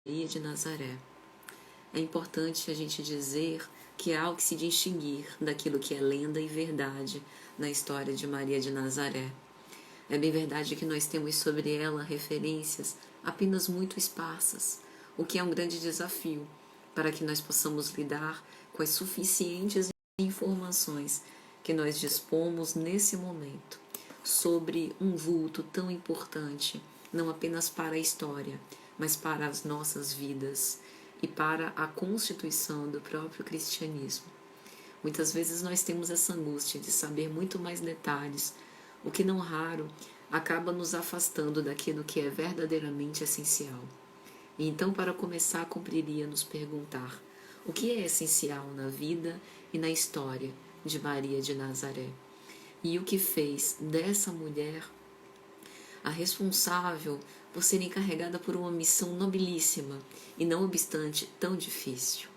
Maria de Nazaré. É importante a gente dizer que há o que se distinguir daquilo que é lenda e verdade na história de Maria de Nazaré. É bem verdade que nós temos sobre ela referências apenas muito esparsas, o que é um grande desafio para que nós possamos lidar com as suficientes informações que nós dispomos nesse momento sobre um vulto tão importante, não apenas para a história, mas para as nossas vidas e para a constituição do próprio cristianismo. Muitas vezes nós temos essa angústia de saber muito mais detalhes, o que não raro acaba nos afastando daquilo que é verdadeiramente essencial. E então, para começar, cumpriria nos perguntar o que é essencial na vida e na história de Maria de Nazaré, e o que fez dessa mulher a responsável por ser encarregada por uma missão nobilíssima e, não obstante, tão difícil.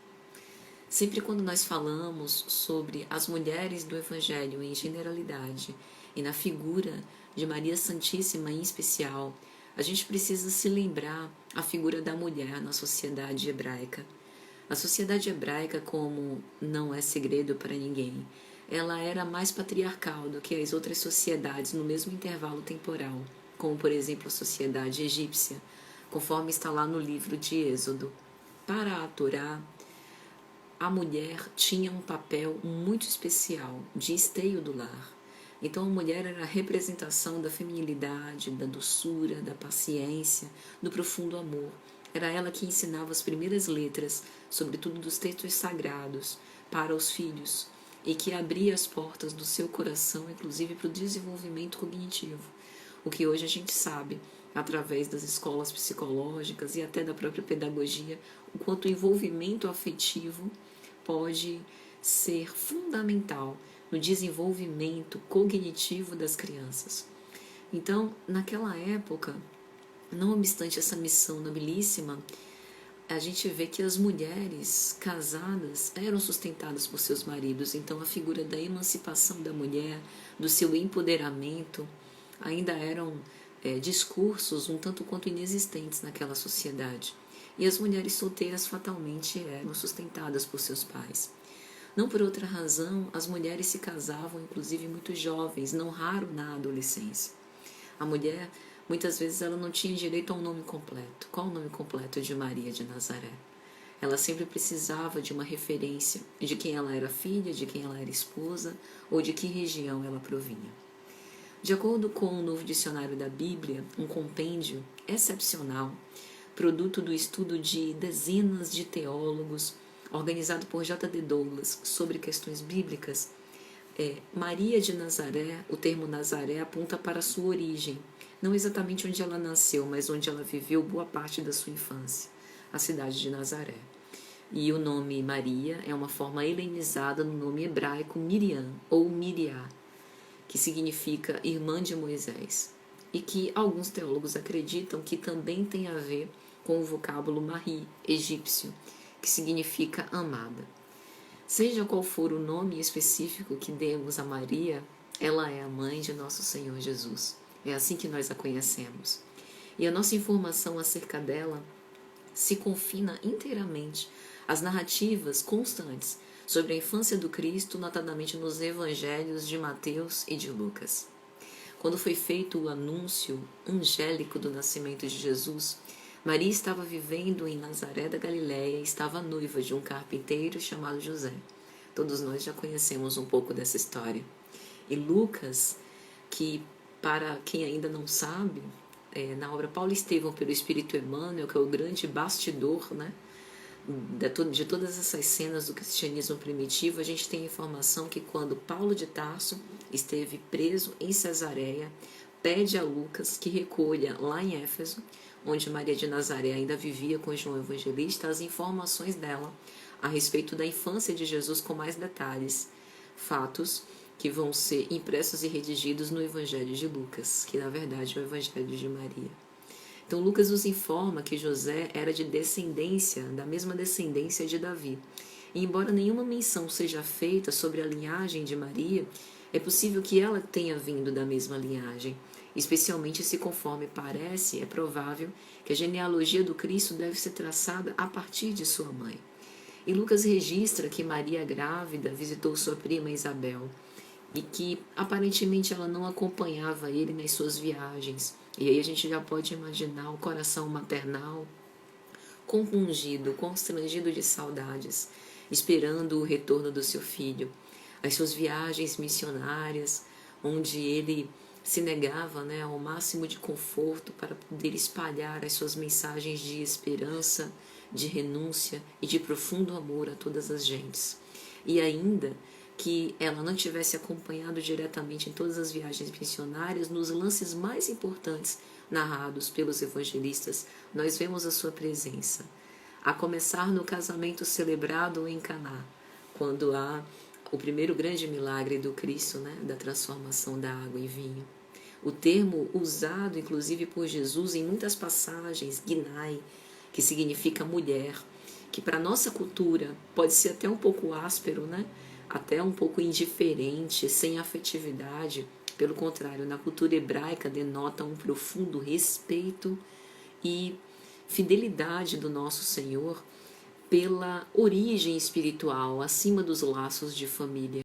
Sempre quando nós falamos sobre as mulheres do Evangelho em generalidade e na figura de Maria Santíssima em especial, a gente precisa se lembrar a figura da mulher na sociedade hebraica. A sociedade hebraica, como não é segredo para ninguém, ela era mais patriarcal do que as outras sociedades no mesmo intervalo temporal, como por exemplo a sociedade egípcia, conforme está lá no livro de Êxodo. Para a Torá, a mulher tinha um papel muito especial de esteio do lar. Então a mulher era a representação da feminilidade, da doçura, da paciência, do profundo amor. Era ela que ensinava as primeiras letras, sobretudo dos textos sagrados, para os filhos, e que abria as portas do seu coração, inclusive para o desenvolvimento cognitivo. O que hoje a gente sabe, através das escolas psicológicas e até da própria pedagogia, o quanto o envolvimento afetivo pode ser fundamental no desenvolvimento cognitivo das crianças. Então, naquela época, não obstante essa missão nobilíssima, a gente vê que as mulheres casadas eram sustentadas por seus maridos. Então, a figura da emancipação da mulher, do seu empoderamento, ainda eram discursos um tanto quanto inexistentes naquela sociedade. E as mulheres solteiras fatalmente eram sustentadas por seus pais. Não por outra razão, as mulheres se casavam, inclusive muito jovens, não raro na adolescência. A mulher, muitas vezes, ela não tinha direito a um nome completo. Qual o nome completo de Maria de Nazaré? Ela sempre precisava de uma referência de quem ela era filha, de quem ela era esposa ou de que região ela provinha. De acordo com o Novo Dicionário da Bíblia, um compêndio excepcional, produto do estudo de dezenas de teólogos, organizado por J.D. Douglas sobre questões bíblicas, Maria de Nazaré, o termo Nazaré aponta para a sua origem, não exatamente onde ela nasceu, mas onde ela viveu boa parte da sua infância, a cidade de Nazaré. E o nome Maria é uma forma helenizada no nome hebraico Miriam, ou Miriá, que significa irmã de Moisés, e que alguns teólogos acreditam que também tem a ver com o vocábulo Marie, egípcio, que significa amada. Seja qual for o nome específico que demos a Maria, ela é a mãe de nosso Senhor Jesus. É assim que nós a conhecemos. E a nossa informação acerca dela se confina inteiramente às narrativas constantes sobre a infância do Cristo, notadamente nos evangelhos de Mateus e de Lucas. Quando foi feito o anúncio angélico do nascimento de Jesus, Maria estava vivendo em Nazaré da Galiléia e estava noiva de um carpinteiro chamado José. Todos nós já conhecemos um pouco dessa história. E Lucas, que para quem ainda não sabe, na obra Paulo e Estevão pelo Espírito Emmanuel, que é o grande bastidor, de todas essas cenas do cristianismo primitivo, a gente tem a informação que quando Paulo de Tarso esteve preso em Cesareia, pede a Lucas que recolha lá em Éfeso, onde Maria de Nazaré ainda vivia com João Evangelista, as informações dela a respeito da infância de Jesus com mais detalhes, fatos que vão ser impressos e redigidos no Evangelho de Lucas, que na verdade é o Evangelho de Maria. Então Lucas nos informa que José era de descendência, da mesma descendência de Davi. E embora nenhuma menção seja feita sobre a linhagem de Maria, é possível que ela tenha vindo da mesma linhagem. especialmente se, conforme parece, é provável que a genealogia do Cristo deve ser traçada a partir de sua mãe. E Lucas registra que Maria, grávida, visitou sua prima Isabel e que aparentemente ela não acompanhava ele nas suas viagens. E aí a gente já pode imaginar o coração maternal compungido, constrangido de saudades, esperando o retorno do seu filho. As suas viagens missionárias, onde ele se negava, ao máximo de conforto para poder espalhar as suas mensagens de esperança, de renúncia e de profundo amor a todas as gentes. E ainda que ela não tivesse acompanhado diretamente em todas as viagens missionárias, nos lances mais importantes narrados pelos evangelistas, nós vemos a sua presença. A começar no casamento celebrado em Caná, quando há o primeiro grande milagre do Cristo, da transformação da água em vinho. O termo usado, inclusive, por Jesus em muitas passagens, Ginai, que significa mulher, que para a nossa cultura pode ser até um pouco áspero, até um pouco indiferente, sem afetividade. Pelo contrário, na cultura hebraica denota um profundo respeito e fidelidade do nosso Senhor pela origem espiritual, acima dos laços de família.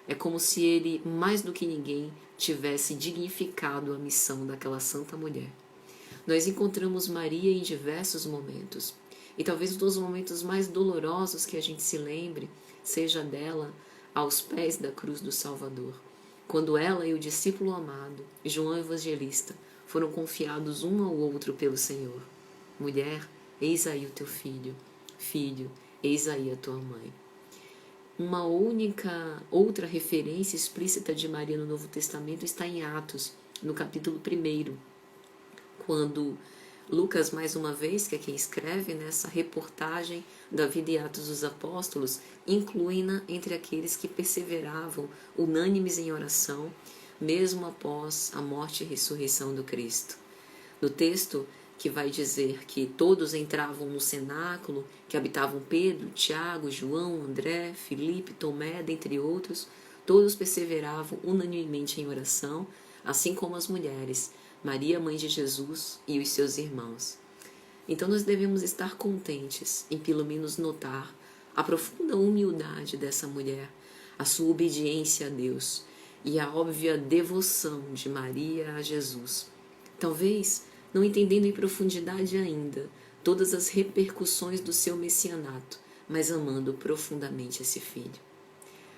É como se ele, mais do que ninguém, tivesse dignificado a missão daquela santa mulher. Nós encontramos Maria em diversos momentos, e talvez um dos momentos mais dolorosos que a gente se lembre seja dela aos pés da cruz do Salvador, quando ela e o discípulo amado, João Evangelista, foram confiados um ao outro pelo Senhor. Mulher, eis aí o teu filho. Filho, eis aí a tua mãe. Uma única outra referência explícita de Maria no Novo Testamento está em Atos, no capítulo 1, quando Lucas, mais uma vez, que é quem escreve nessa reportagem da vida e Atos dos Apóstolos, inclui-na entre aqueles que perseveravam unânimes em oração, mesmo após a morte e ressurreição do Cristo. No texto que vai dizer que todos entravam no cenáculo, que habitavam Pedro, Tiago, João, André, Filipe, Tomé, dentre outros, todos perseveravam unanimemente em oração, assim como as mulheres, Maria, mãe de Jesus, e os seus irmãos. Então nós devemos estar contentes em pelo menos notar a profunda humildade dessa mulher, a sua obediência a Deus e a óbvia devoção de Maria a Jesus. Talvez não entendendo em profundidade ainda todas as repercussões do seu messianato, mas amando profundamente esse filho.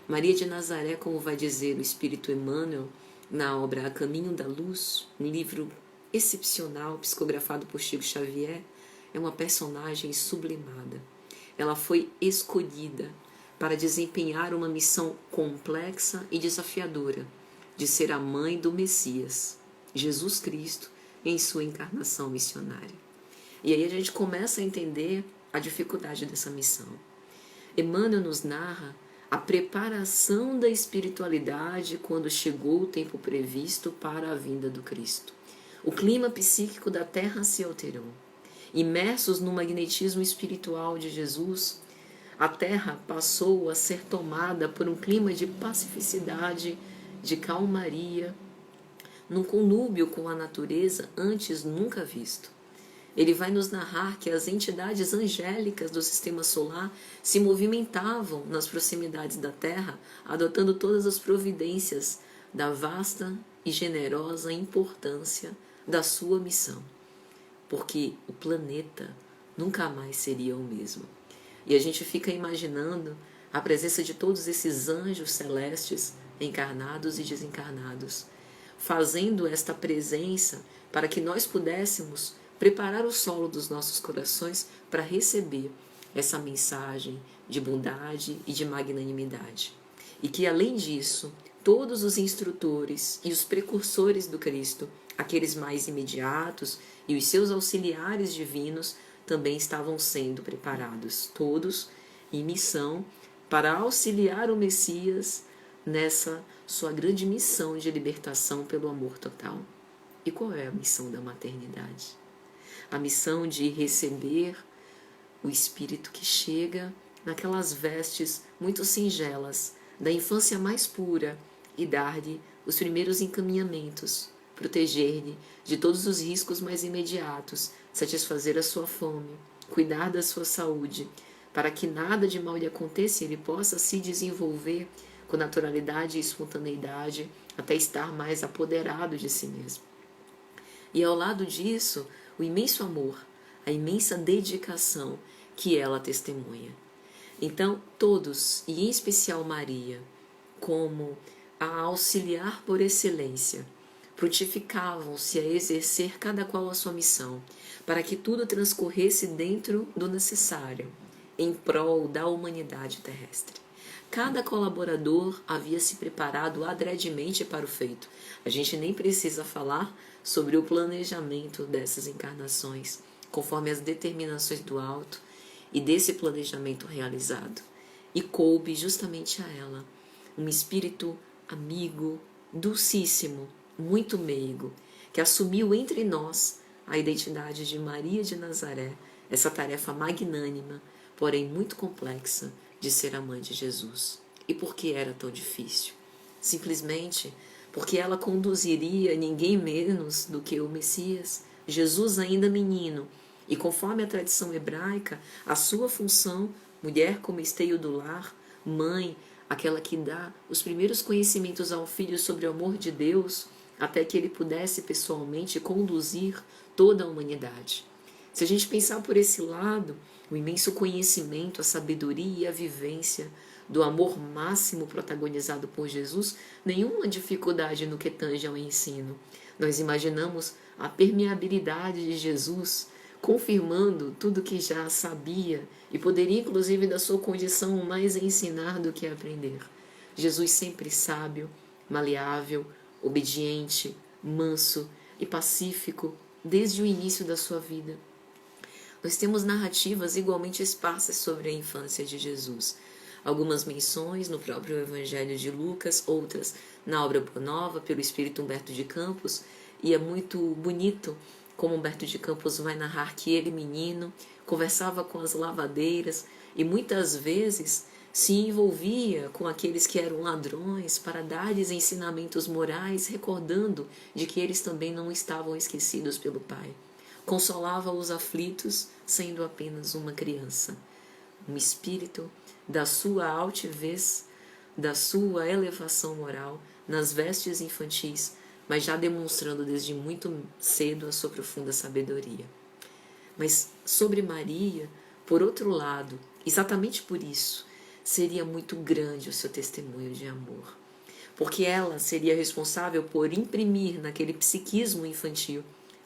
Maria de Nazaré, como vai dizer o Espírito Emmanuel na obra A Caminho da Luz, um livro excepcional psicografado por Chico Xavier, é uma personagem sublimada. Ela foi escolhida para desempenhar uma missão complexa e desafiadora de ser a mãe do Messias, Jesus Cristo, em sua encarnação missionária. E aí a gente começa a entender a dificuldade dessa missão. Emmanuel nos narra a preparação da espiritualidade quando chegou o tempo previsto para a vinda do Cristo. O clima psíquico da Terra se alterou. Imersos no magnetismo espiritual de Jesus, a Terra passou a ser tomada por um clima de pacificidade, de calmaria, num conúbio com a natureza antes nunca visto. Ele vai nos narrar que as entidades angélicas do sistema solar se movimentavam nas proximidades da Terra, adotando todas as providências da vasta e generosa importância da sua missão, porque o planeta nunca mais seria o mesmo. E a gente fica imaginando a presença de todos esses anjos celestes, encarnados e desencarnados, fazendo esta presença para que nós pudéssemos preparar o solo dos nossos corações para receber essa mensagem de bondade e de magnanimidade. E que, além disso, todos os instrutores e os precursores do Cristo, aqueles mais imediatos e os seus auxiliares divinos, também estavam sendo preparados, todos em missão para auxiliar o Messias nessa sua grande missão de libertação pelo amor total. E qual é a missão da maternidade? A missão de receber o Espírito que chega naquelas vestes muito singelas da infância mais pura e dar-lhe os primeiros encaminhamentos proteger-lhe de todos os riscos mais imediatos, satisfazer a sua fome, cuidar da sua saúde, para que nada de mal lhe aconteça e ele possa se desenvolver com naturalidade e espontaneidade até estar mais apoderado de si mesmo. E ao lado disso, o imenso amor, a imensa dedicação que ela testemunha. Então, todos, e em especial Maria, como a auxiliar por excelência, prontificavam-se a exercer cada qual a sua missão, para que tudo transcorresse dentro do necessário, em prol da humanidade terrestre. Cada colaborador havia se preparado adredemente para o feito. A gente nem precisa falar sobre o planejamento dessas encarnações, conforme as determinações do alto e desse planejamento realizado. E coube justamente a ela um espírito amigo, dulcíssimo, muito meigo, que assumiu entre nós a identidade de Maria de Nazaré, essa tarefa magnânima, porém muito complexa, de ser a mãe de Jesus. E por que era tão difícil? Simplesmente porque ela conduziria ninguém menos do que o Messias, Jesus ainda menino, e conforme a tradição hebraica, a sua função, mulher como esteio do lar, mãe, aquela que dá os primeiros conhecimentos ao filho sobre o amor de Deus, até que ele pudesse pessoalmente conduzir toda a humanidade. Se a gente pensar por esse lado, o imenso conhecimento, a sabedoria e a vivência do amor máximo protagonizado por Jesus, nenhuma dificuldade no que tange ao ensino. Nós imaginamos a permeabilidade de Jesus, confirmando tudo que já sabia e poderia inclusive da sua condição mais ensinar do que aprender. Jesus sempre sábio, maleável, obediente, manso e pacífico desde o início da sua vida. Nós temos narrativas igualmente esparsas sobre a infância de Jesus. Algumas menções no próprio Evangelho de Lucas, outras na obra Boa Nova, pelo Espírito Humberto de Campos, e é muito bonito como Humberto de Campos vai narrar que ele, menino, conversava com as lavadeiras e muitas vezes se envolvia com aqueles que eram ladrões para dar-lhes ensinamentos morais, recordando de que eles também não estavam esquecidos pelo Pai. Consolava os aflitos, sendo apenas uma criança. Um espírito da sua altivez, da sua elevação moral, nas vestes infantis, mas já demonstrando desde muito cedo a sua profunda sabedoria. Mas sobre Maria, por outro lado, exatamente por isso, seria muito grande o seu testemunho de amor, porque ela seria responsável por imprimir naquele psiquismo infantil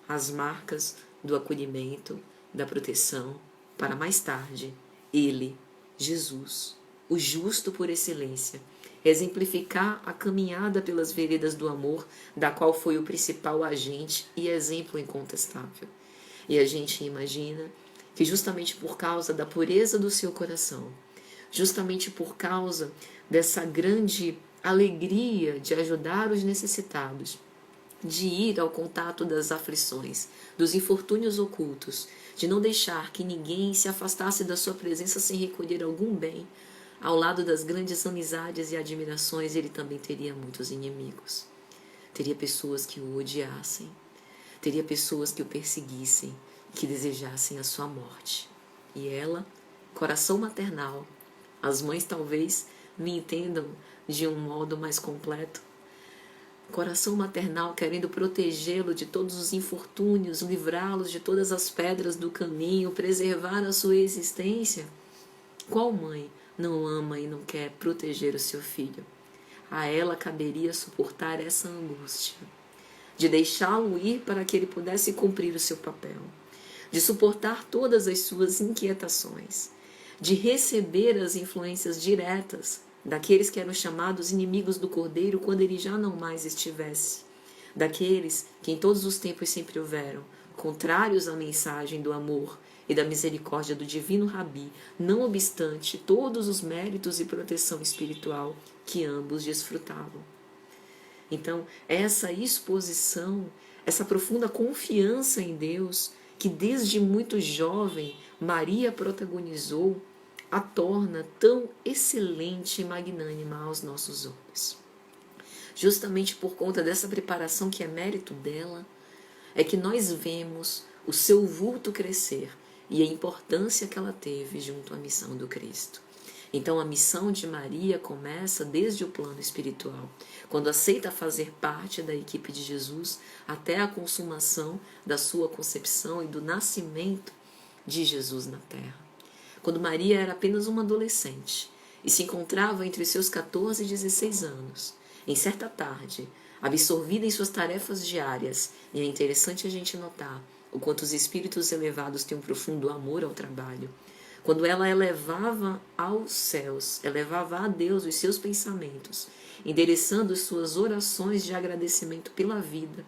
as marcas do acolhimento, da proteção, para mais tarde, ele, Jesus, o justo por excelência, exemplificar a caminhada pelas veredas do amor, da qual foi o principal agente e exemplo incontestável. E a gente imagina que justamente por causa da pureza do seu coração, justamente por causa dessa grande alegria de ajudar os necessitados, de ir ao contato das aflições, dos infortúnios ocultos, de não deixar que ninguém se afastasse da sua presença sem recolher algum bem, ao lado das grandes amizades e admirações, ele também teria muitos inimigos. Teria pessoas que o odiassem, teria pessoas que o perseguissem, que desejassem a sua morte. E ela, coração maternal, as mães talvez me entendam de um modo mais completo, coração maternal querendo protegê-lo de todos os infortúnios, livrá-los de todas as pedras do caminho, preservar a sua existência. Qual mãe não ama e não quer proteger o seu filho? A ela caberia suportar essa angústia, de deixá-lo ir para que ele pudesse cumprir o seu papel, de suportar todas as suas inquietações, de receber as influências diretas daqueles que eram chamados inimigos do Cordeiro quando ele já não mais estivesse, daqueles que em todos os tempos sempre houveram, contrários à mensagem do amor e da misericórdia do divino Rabi, não obstante todos os méritos e proteção espiritual que ambos desfrutavam. Então, essa exposição, essa profunda confiança em Deus, que desde muito jovem Maria protagonizou, a torna tão excelente e magnânima aos nossos olhos. justamente por conta dessa preparação que é mérito dela, é que nós vemos o seu vulto crescer e a importância que ela teve junto à missão do Cristo. Então a missão de Maria começa desde o plano espiritual, quando aceita fazer parte da equipe de Jesus até a consumação da sua concepção e do nascimento de Jesus na terra. Quando Maria era apenas uma adolescente e se encontrava entre seus 14 e 16 anos, em certa tarde, absorvida em suas tarefas diárias, e é interessante a gente notar o quanto os espíritos elevados têm um profundo amor ao trabalho, quando ela elevava aos céus, elevava a Deus os seus pensamentos, endereçando suas orações de agradecimento pela vida,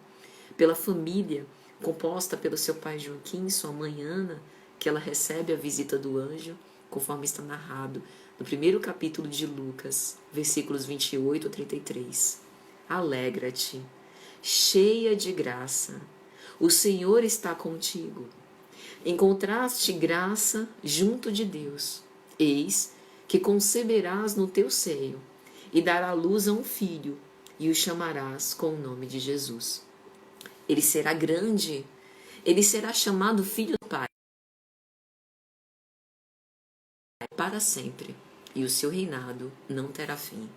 pela família, composta pelo seu pai Joaquim e sua mãe Ana, que ela recebe a visita do anjo, conforme está narrado no primeiro capítulo de Lucas, versículos 28 a 33. Alegra-te, cheia de graça, o Senhor está contigo. Encontraste graça junto de Deus. Eis que conceberás no teu seio e dará luz a um filho, e o chamarás com o nome de Jesus. Ele será grande, ele será chamado Filho do Pai para sempre, e o seu reinado não terá fim.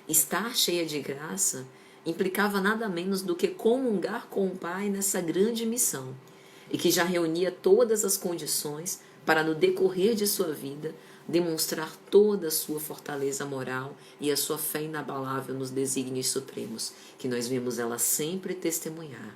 Estar cheia de graça implicava nada menos do que comungar com o Pai nessa grande missão, e que já reunia todas as condições para, no decorrer de sua vida, demonstrar toda a sua fortaleza moral e a sua fé inabalável nos desígnios supremos, que nós vemos ela sempre testemunhar.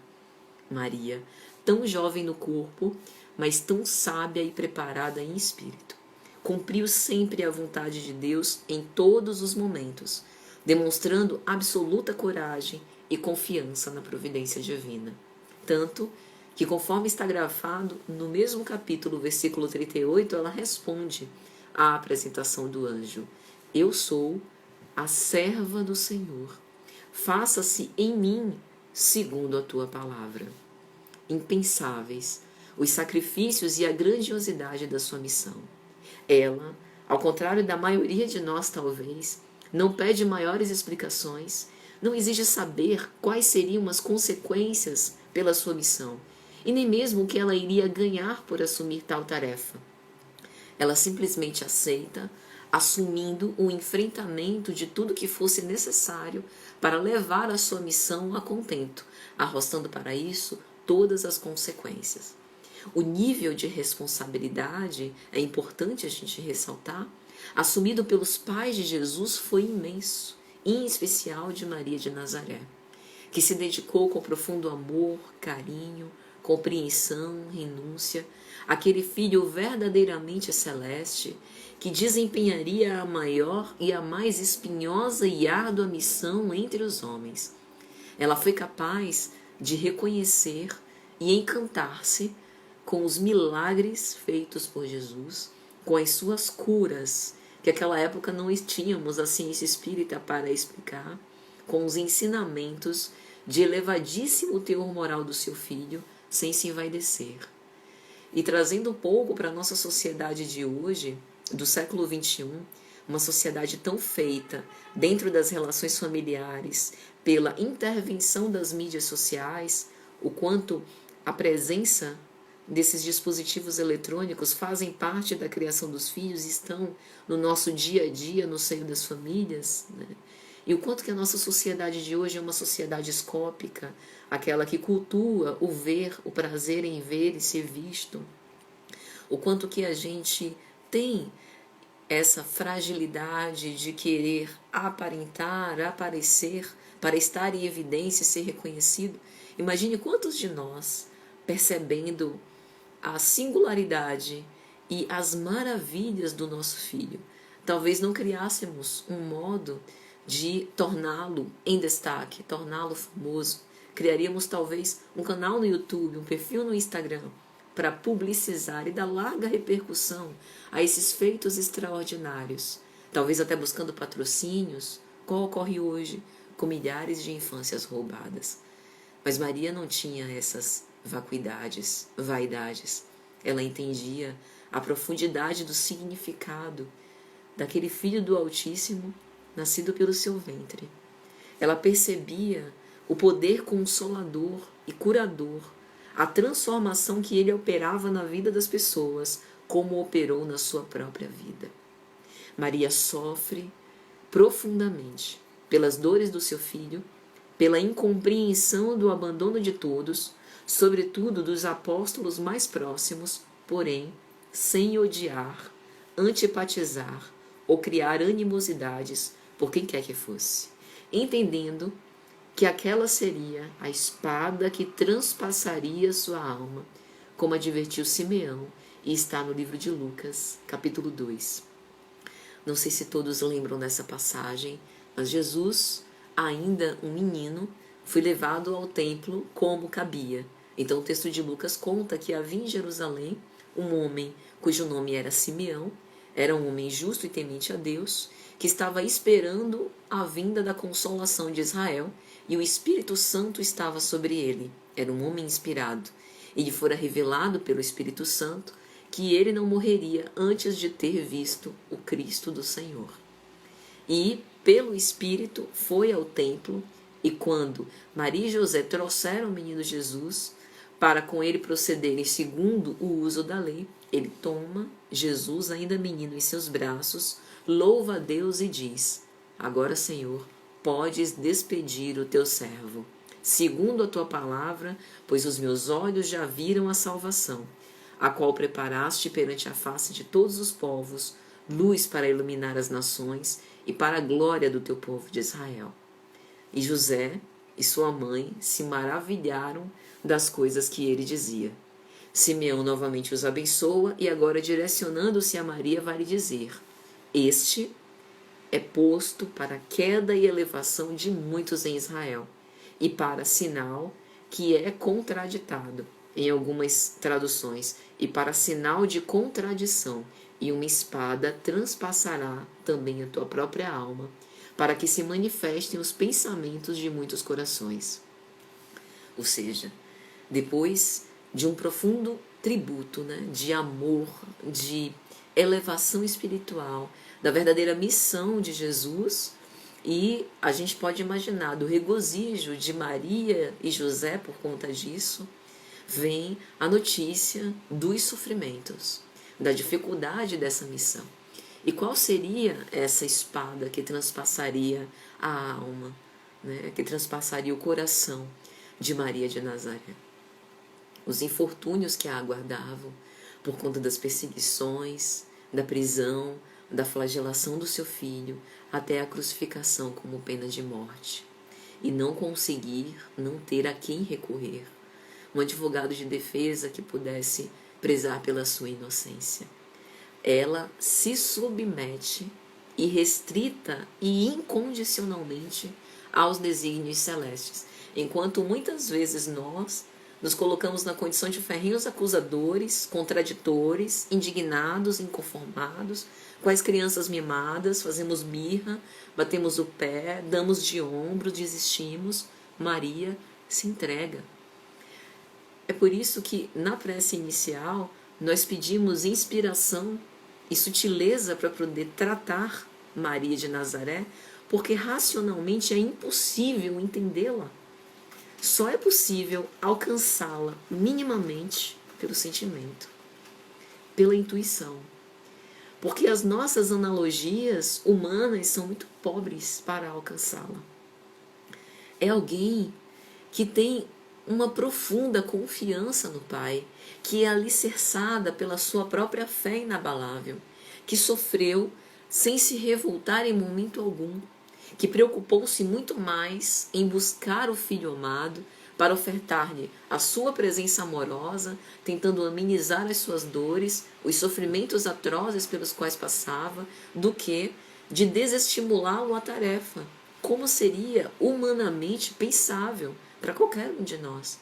Maria, tão jovem no corpo, mas tão sábia e preparada em espírito, cumpriu sempre a vontade de Deus em todos os momentos, demonstrando absoluta coragem e confiança na providência divina. Tanto que, conforme está grafado no mesmo capítulo, versículo 38, ela responde à apresentação do anjo: Eu sou a serva do Senhor, faça-se em mim segundo a tua palavra. Impensáveis os sacrifícios e a grandiosidade da sua missão. Ela, ao contrário da maioria de nós talvez, não pede maiores explicações, não exige saber quais seriam as consequências pela sua missão, e nem mesmo o que ela iria ganhar por assumir tal tarefa. Ela simplesmente aceita, assumindo o enfrentamento de tudo que fosse necessário para levar a sua missão a contento, arrostando para isso todas as consequências. O nível de responsabilidade, é importante a gente ressaltar, assumido pelos pais de Jesus foi imenso, em especial de Maria de Nazaré, que se dedicou com profundo amor, carinho, compreensão, renúncia, àquele filho verdadeiramente celeste, que desempenharia a maior e a mais espinhosa e árdua missão entre os homens. Ela foi capaz de reconhecer e encantar-se com os milagres feitos por Jesus, com as suas curas, que naquela época não tínhamos a ciência espírita para explicar, com os ensinamentos de elevadíssimo teor moral do seu filho, sem se envaidecer. E trazendo um pouco para a nossa sociedade de hoje, do século XXI, uma sociedade tão feita dentro das relações familiares, pela intervenção das mídias sociais, o quanto a presença desses dispositivos eletrônicos fazem parte da criação dos filhos, estão no nosso dia a dia, no seio das famílias, né? E o quanto que a nossa sociedade de hoje é uma sociedade escópica, aquela que cultua o ver, o prazer em ver e ser visto. O quanto que a gente tem essa fragilidade de querer aparentar, aparecer, para estar em evidência e ser reconhecido. Imagine quantos de nós, percebendo a singularidade e as maravilhas do nosso filho, talvez não criássemos um modo de torná-lo em destaque, torná-lo famoso. Criaríamos talvez um canal no YouTube, um perfil no Instagram, para publicizar e dar larga repercussão a esses feitos extraordinários, talvez até buscando patrocínios, como ocorre hoje com milhares de infâncias roubadas. Mas Maria não tinha essas vacuidades, vaidades. Ela entendia a profundidade do significado daquele filho do Altíssimo nascido pelo seu ventre. Ela percebia o poder consolador e curador, a transformação que ele operava na vida das pessoas, como operou na sua própria vida. Maria sofre profundamente pelas dores do seu filho, pela incompreensão do abandono de todos, sobretudo dos apóstolos mais próximos, porém, sem odiar, antipatizar ou criar animosidades por quem quer que fosse, entendendo que aquela seria a espada que transpassaria sua alma, como advertiu Simeão, e está no livro de Lucas, capítulo 2. Não sei se todos lembram dessa passagem, mas Jesus, ainda um menino, foi levado ao templo como cabia. Então o texto de Lucas conta que havia em Jerusalém um homem cujo nome era Simeão, era um homem justo e temente a Deus, que estava esperando a vinda da consolação de Israel, e o Espírito Santo estava sobre ele. Era um homem inspirado. E lhe fora revelado pelo Espírito Santo que ele não morreria antes de ter visto o Cristo do Senhor. E, pelo Espírito, foi ao templo, e quando Maria e José trouxeram o menino Jesus para com ele procederem segundo o uso da lei, ele toma Jesus, ainda menino, em seus braços, louva a Deus e diz: agora, Senhor, podes despedir o teu servo, segundo a tua palavra, pois os meus olhos já viram a salvação, a qual preparaste perante a face de todos os povos, luz para iluminar as nações e para a glória do teu povo de Israel. E José e sua mãe se maravilharam das coisas que ele dizia. Simeão novamente os abençoa e agora, direcionando-se a Maria, vai lhe dizer: este é posto para a queda e elevação de muitos em Israel, e para sinal que é contraditado, em algumas traduções, e para sinal de contradição, e uma espada transpassará também a tua própria alma, para que se manifestem os pensamentos de muitos corações. Ou seja, depois de um profundo tributo, de amor, de elevação espiritual, da verdadeira missão de Jesus, e a gente pode imaginar do regozijo de Maria e José por conta disso, vem a notícia dos sofrimentos, da dificuldade dessa missão. E qual seria essa espada que transpassaria a alma, que transpassaria o coração de Maria de Nazaré? Os infortúnios que a aguardavam por conta das perseguições, da prisão, da flagelação do seu filho, até a crucificação como pena de morte. E não conseguir, não ter a quem recorrer. Um advogado de defesa que pudesse prezar pela sua inocência. Ela se submete irrestrita e incondicionalmente aos desígnios celestes, enquanto muitas vezes nós nos colocamos na condição de ferrenhos acusadores, contraditores, indignados, inconformados, com as crianças mimadas, fazemos birra, batemos o pé, damos de ombro, desistimos. Maria se entrega. É por isso que na prece inicial nós pedimos inspiração e sutileza para poder tratar Maria de Nazaré, porque racionalmente é impossível entendê-la. Só é possível alcançá-la minimamente pelo sentimento, pela intuição. Porque as nossas analogias humanas são muito pobres para alcançá-la. É alguém que tem uma profunda confiança no Pai, que é alicerçada pela sua própria fé inabalável, que sofreu sem se revoltar em momento algum, que preocupou-se muito mais em buscar o Filho amado para ofertar-lhe a sua presença amorosa, tentando amenizar as suas dores, os sofrimentos atrozes pelos quais passava, do que de desestimulá-lo à tarefa, como seria humanamente pensável para qualquer um de nós.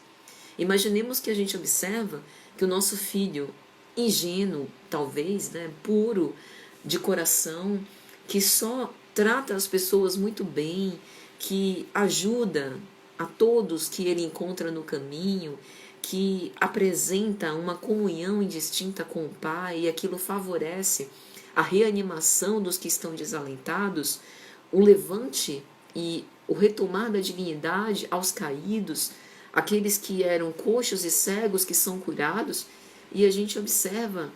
Imaginemos que a gente observa que o nosso filho, ingênuo, talvez, puro de coração, que só trata as pessoas muito bem, que ajuda a todos que ele encontra no caminho, que apresenta uma comunhão indistinta com o Pai, e aquilo favorece a reanimação dos que estão desalentados, o levante e o retomar da dignidade aos caídos, aqueles que eram coxos e cegos que são curados, e a gente observa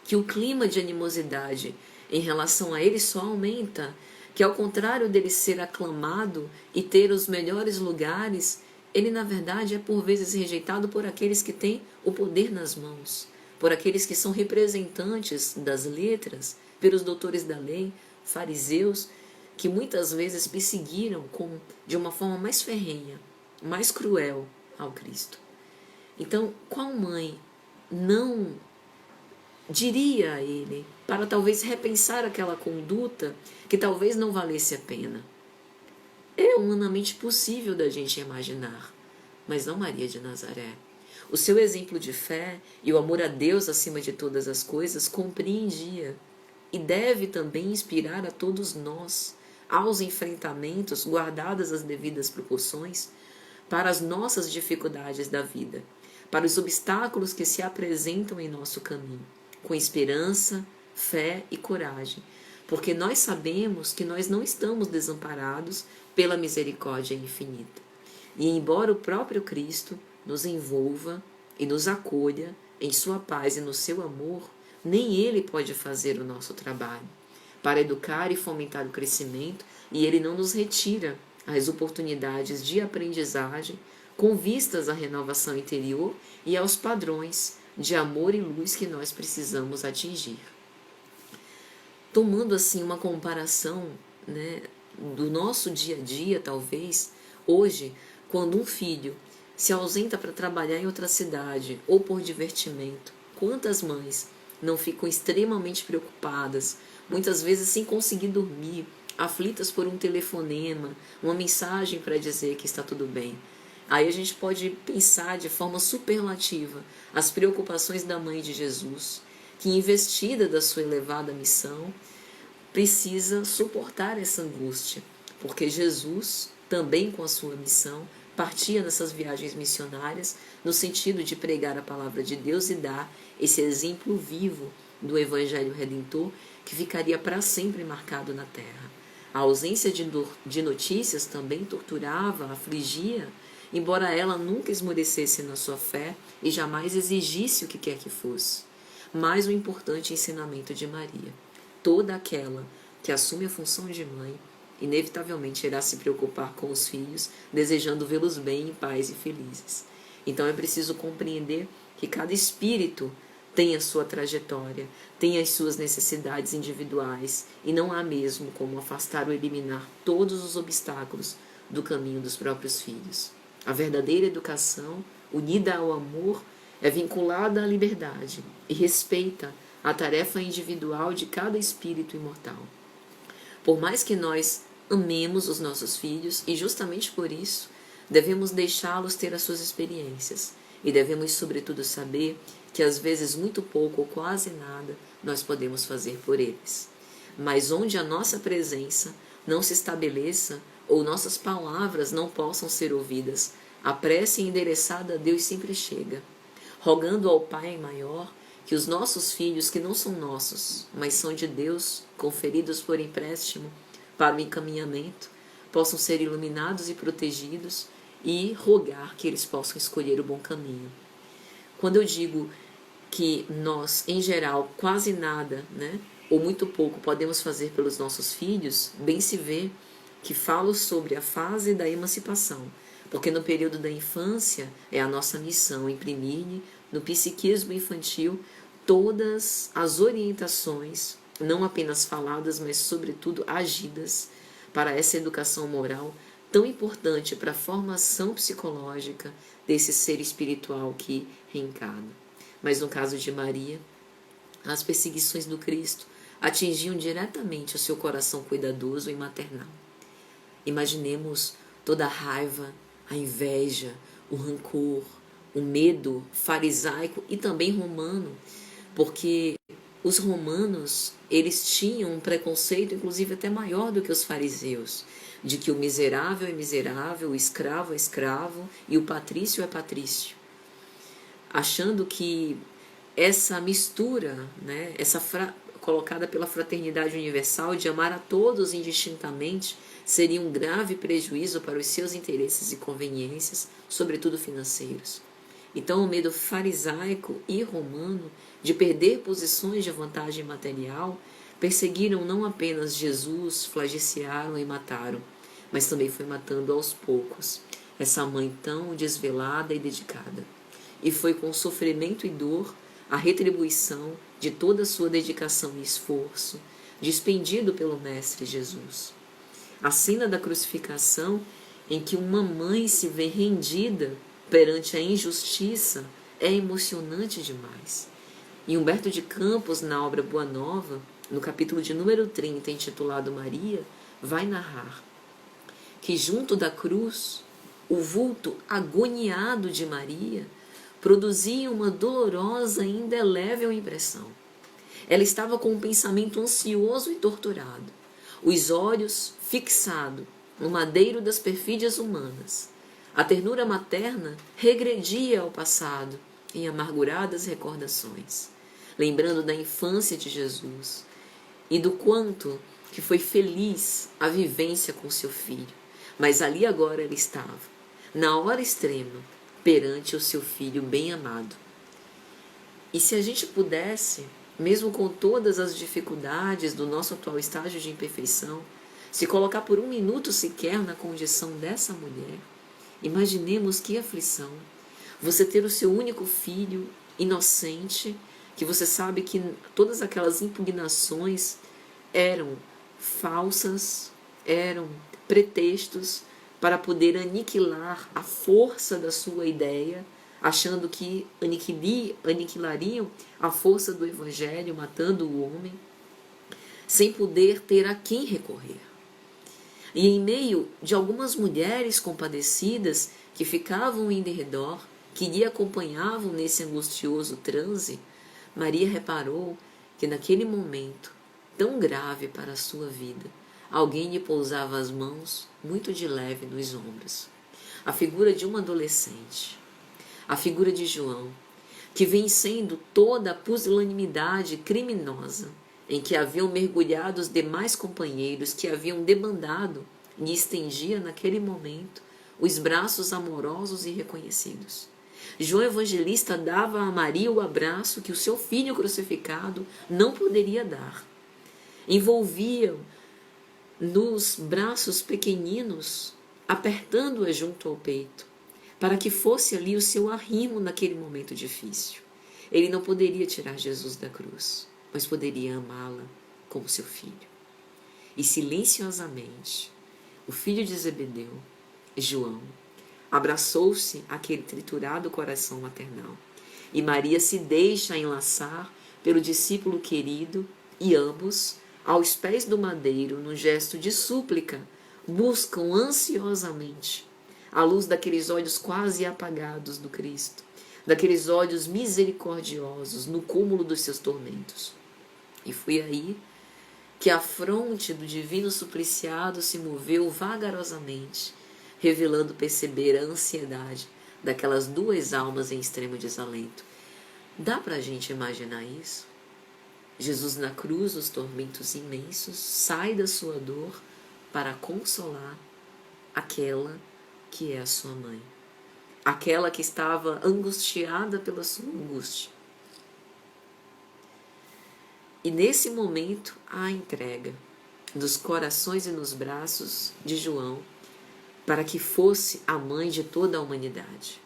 que o clima de animosidade em relação a ele só aumenta, que ao contrário dele ser aclamado e ter os melhores lugares, ele na verdade é por vezes rejeitado por aqueles que têm o poder nas mãos, por aqueles que são representantes das letras, pelos doutores da lei, fariseus, que muitas vezes perseguiram de uma forma mais ferrenha, mais cruel ao Cristo. Então, qual mãe não diria a ele para talvez repensar aquela conduta que talvez não valesse a pena? É humanamente possível da gente imaginar, mas não Maria de Nazaré. O seu exemplo de fé e o amor a Deus acima de todas as coisas compreendia e deve também inspirar a todos nós aos enfrentamentos, guardadas as devidas proporções, para as nossas dificuldades da vida, para os obstáculos que se apresentam em nosso caminho, com esperança, fé e coragem, porque nós sabemos que nós não estamos desamparados pela misericórdia infinita. E embora o próprio Cristo nos envolva e nos acolha em sua paz e no seu amor, nem Ele pode fazer o nosso trabalho para educar e fomentar o crescimento, e Ele não nos retira as oportunidades de aprendizagem com vistas à renovação interior e aos padrões de amor e luz que nós precisamos atingir. Tomando assim uma comparação, do nosso dia a dia, talvez, hoje, quando um filho se ausenta para trabalhar em outra cidade ou por divertimento, quantas mães não ficam extremamente preocupadas, muitas vezes sem conseguir dormir, aflitas por um telefonema, uma mensagem para dizer que está tudo bem. Aí a gente pode pensar de forma superlativa as preocupações da mãe de Jesus, que, investida da sua elevada missão, precisa suportar essa angústia, porque Jesus, também com a sua missão, partia nessas viagens missionárias no sentido de pregar a palavra de Deus e dar esse exemplo vivo do Evangelho Redentor que ficaria para sempre marcado na terra. A ausência de notícias também torturava, afligia, embora ela nunca esmorecesse na sua fé e jamais exigisse o que quer que fosse. Mas o importante ensinamento de Maria: toda aquela que assume a função de mãe, inevitavelmente irá se preocupar com os filhos, desejando vê-los bem, em paz e felizes. Então é preciso compreender que cada espírito tem a sua trajetória, tem as suas necessidades individuais, e não há mesmo como afastar ou eliminar todos os obstáculos do caminho dos próprios filhos. A verdadeira educação, unida ao amor, é vinculada à liberdade e respeita a tarefa individual de cada espírito imortal. Por mais que nós amemos os nossos filhos, e justamente por isso devemos deixá-los ter as suas experiências, e devemos sobretudo saber que às vezes muito pouco ou quase nada nós podemos fazer por eles. Mas onde a nossa presença não se estabeleça ou nossas palavras não possam ser ouvidas, a prece endereçada a Deus sempre chega, rogando ao Pai maior que os nossos filhos, que não são nossos, mas são de Deus, conferidos por empréstimo para o encaminhamento, possam ser iluminados e protegidos, e rogar que eles possam escolher o bom caminho. Quando eu digo que nós, em geral, quase nada, ou muito pouco podemos fazer pelos nossos filhos, bem se vê que falo sobre a fase da emancipação, porque no período da infância é a nossa missão imprimir no psiquismo infantil todas as orientações, não apenas faladas, mas sobretudo agidas, para essa educação moral tão importante para a formação psicológica desse ser espiritual que reencarna. Mas no caso de Maria, as perseguições do Cristo atingiam diretamente o seu coração cuidadoso e maternal. Imaginemos toda a raiva, a inveja, o rancor, o medo farisaico e também romano, porque os romanos, eles tinham um preconceito, inclusive até maior do que os fariseus, de que o miserável é miserável, o escravo é escravo e o patrício é patrício, achando que essa mistura, né, colocada pela fraternidade universal de amar a todos indistintamente, seria um grave prejuízo para os seus interesses e conveniências, sobretudo financeiros. Então, o medo farisaico e romano de perder posições de vantagem material perseguiram não apenas Jesus, flagiciaram e mataram, mas também foi matando aos poucos essa mãe tão desvelada e dedicada. E foi com sofrimento e dor a retribuição de toda a sua dedicação e esforço, despendido pelo Mestre Jesus. A cena da crucificação, em que uma mãe se vê rendida perante a injustiça, é emocionante demais. E Humberto de Campos, na obra Boa Nova, no capítulo de número 30, intitulado Maria, vai narrar que junto da cruz, o vulto agoniado de Maria produzia uma dolorosa e indelével impressão. Ela estava com um pensamento ansioso e torturado, os olhos fixados no madeiro das perfídias humanas. A ternura materna regredia ao passado em amarguradas recordações, lembrando da infância de Jesus e do quanto que foi feliz a vivência com seu filho. Mas ali agora ela estava, na hora extrema, perante o seu filho bem-amado. E se a gente pudesse, mesmo com todas as dificuldades do nosso atual estágio de imperfeição, se colocar por um minuto sequer na condição dessa mulher, imaginemos que aflição você ter o seu único filho inocente, que você sabe que todas aquelas impugnações eram falsas, eram pretextos para poder aniquilar a força da sua ideia, achando que aniquilariam a força do Evangelho, matando o homem, sem poder ter a quem recorrer. E em meio de algumas mulheres compadecidas que ficavam em derredor, que lhe acompanhavam nesse angustioso transe, Maria reparou que naquele momento tão grave para a sua vida, alguém lhe pousava as mãos muito de leve nos ombros. A figura de uma adolescente, a figura de João, que vem sendo toda a pusilanimidade criminosa em que haviam mergulhado os demais companheiros que haviam debandado, lhe estendia naquele momento os braços amorosos e reconhecidos. João Evangelista dava a Maria o abraço que o seu filho crucificado não poderia dar. Envolvia-o nos braços pequeninos, apertando-a junto ao peito, para que fosse ali o seu arrimo naquele momento difícil. Ele não poderia tirar Jesus da cruz, mas poderia amá-la como seu filho. E silenciosamente, o filho de Zebedeu, João, abraçou-se àquele triturado coração maternal. E Maria se deixa enlaçar pelo discípulo querido e ambos, aos pés do madeiro, num gesto de súplica, buscam ansiosamente a luz daqueles olhos quase apagados do Cristo, daqueles olhos misericordiosos no cúmulo dos seus tormentos. E foi aí que a fronte do divino supliciado se moveu vagarosamente, revelando perceber a ansiedade daquelas duas almas em extremo desalento. Dá para a gente imaginar isso? Jesus na cruz, os tormentos imensos, sai da sua dor para consolar aquela que é a sua mãe, aquela que estava angustiada pela sua angústia. E nesse momento, a entrega dos corações e nos braços de João para que fosse a mãe de toda a humanidade.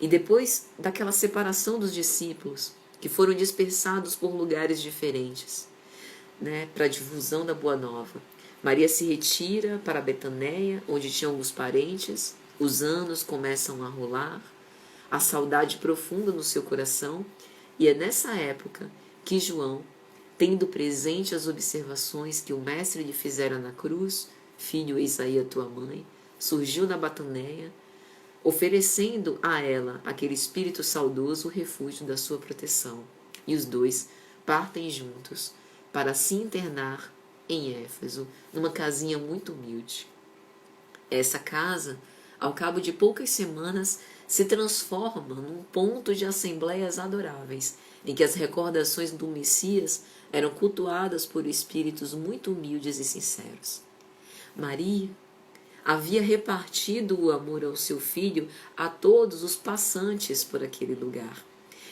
E depois daquela separação dos discípulos, que foram dispersados por lugares diferentes, para a difusão da Boa Nova, Maria se retira para Betaneia, onde tinha alguns parentes, os anos começam a rolar, a saudade profunda no seu coração, e é nessa época que João, tendo presente as observações que o Mestre lhe fizera na cruz, filho, eis aí a tua mãe, surgiu na Betaneia, oferecendo a ela, aquele espírito saudoso, o refúgio da sua proteção. E os dois partem juntos para se internar em Éfeso, numa casinha muito humilde. Essa casa, ao cabo de poucas semanas, se transforma num ponto de assembleias adoráveis, em que as recordações do Messias eram cultuadas por espíritos muito humildes e sinceros. Maria havia repartido o amor ao seu filho a todos os passantes por aquele lugar.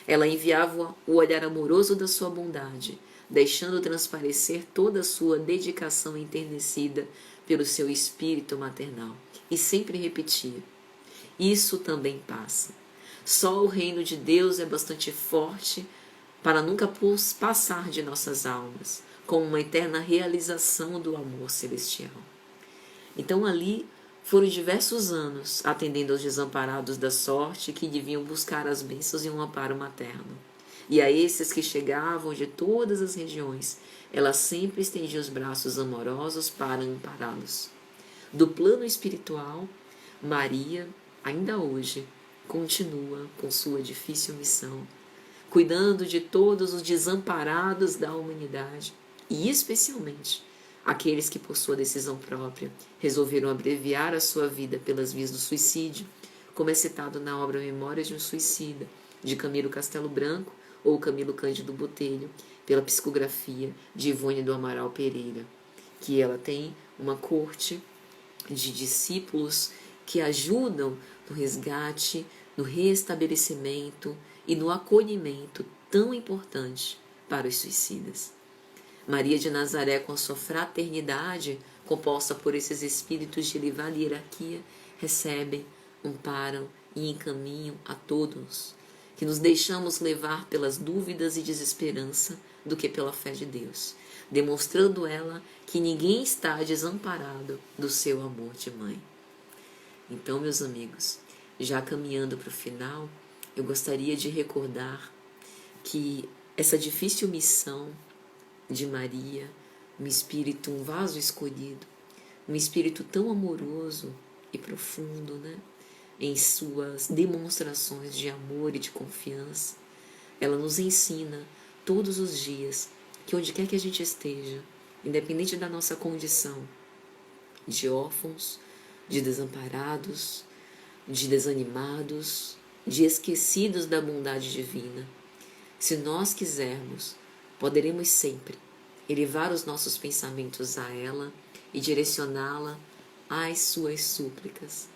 Ela enviava o olhar amoroso da sua bondade, deixando transparecer toda a sua dedicação enternecida pelo seu espírito maternal, e sempre repetia: isso também passa. Só o reino de Deus é bastante forte para nunca passar de nossas almas, como uma eterna realização do amor celestial. Então ali foram diversos anos atendendo aos desamparados da sorte que deviam buscar as bênçãos e um amparo materno. E a esses que chegavam de todas as regiões, ela sempre estendia os braços amorosos para ampará-los. Do plano espiritual, Maria, ainda hoje, continua com sua difícil missão, cuidando de todos os desamparados da humanidade e, especialmente, aqueles que, por sua decisão própria, resolveram abreviar a sua vida pelas vias do suicídio, como é citado na obra Memórias de um Suicida, de Camilo Castelo Branco ou Camilo Cândido Botelho, pela psicografia de Ivone do Amaral Pereira, que ela tem uma corte de discípulos que ajudam no resgate, no restabelecimento e no acolhimento tão importante para os suicidas. Maria de Nazaré, com a sua fraternidade, composta por esses espíritos de elevada hierarquia, recebem, amparam e encaminham a todos, que nos deixamos levar pelas dúvidas e desesperança do que pela fé de Deus, demonstrando ela que ninguém está desamparado do seu amor de mãe. Então, meus amigos, já caminhando para o final, eu gostaria de recordar que essa difícil missão de Maria, um espírito, um vaso escolhido, um espírito tão amoroso e profundo, né? Em suas demonstrações de amor e de confiança, ela nos ensina todos os dias que onde quer que a gente esteja, independente da nossa condição de órfãos, de desamparados, de desanimados, de esquecidos da bondade divina, se nós quisermos, poderemos sempre elevar os nossos pensamentos a ela e direcioná-la às suas súplicas,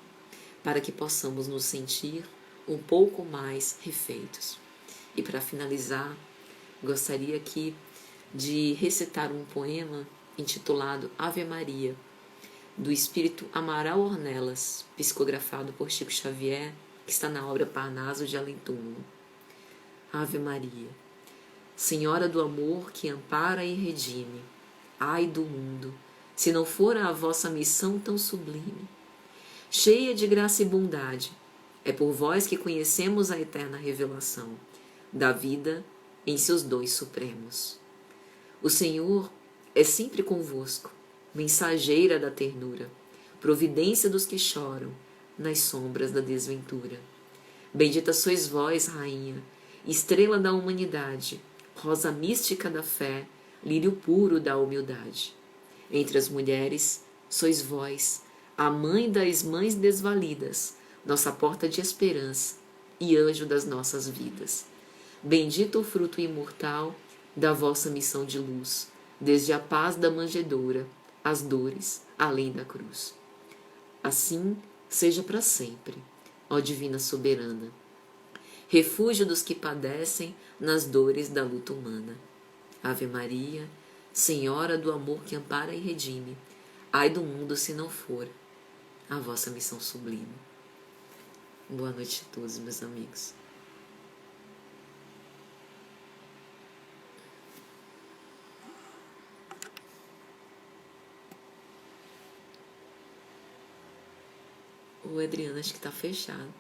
para que possamos nos sentir um pouco mais refeitos. E para finalizar, gostaria aqui de recitar um poema intitulado Ave Maria, do espírito Amaral Ornelas, psicografado por Chico Xavier, que está na obra Parnaso de Além Túmulo. Ave Maria, Senhora do amor que ampara e redime, ai do mundo, se não for a vossa missão tão sublime. Cheia de graça e bondade, é por vós que conhecemos a eterna revelação da vida em seus dons supremos. O Senhor é sempre convosco, mensageira da ternura, providência dos que choram nas sombras da desventura. Bendita sois vós, Rainha, estrela da humanidade, rosa mística da fé, lírio puro da humildade. Entre as mulheres, sois vós, a mãe das mães desvalidas, nossa porta de esperança e anjo das nossas vidas. Bendito o fruto imortal da vossa missão de luz, desde a paz da manjedoura, as dores além da cruz. Assim seja para sempre, ó Divina Soberana, refúgio dos que padecem nas dores da luta humana. Ave Maria, Senhora do amor que ampara e redime, ai do mundo se não for a vossa missão sublime. Boa noite a todos, meus amigos. O Adriano, acho que tá fechado.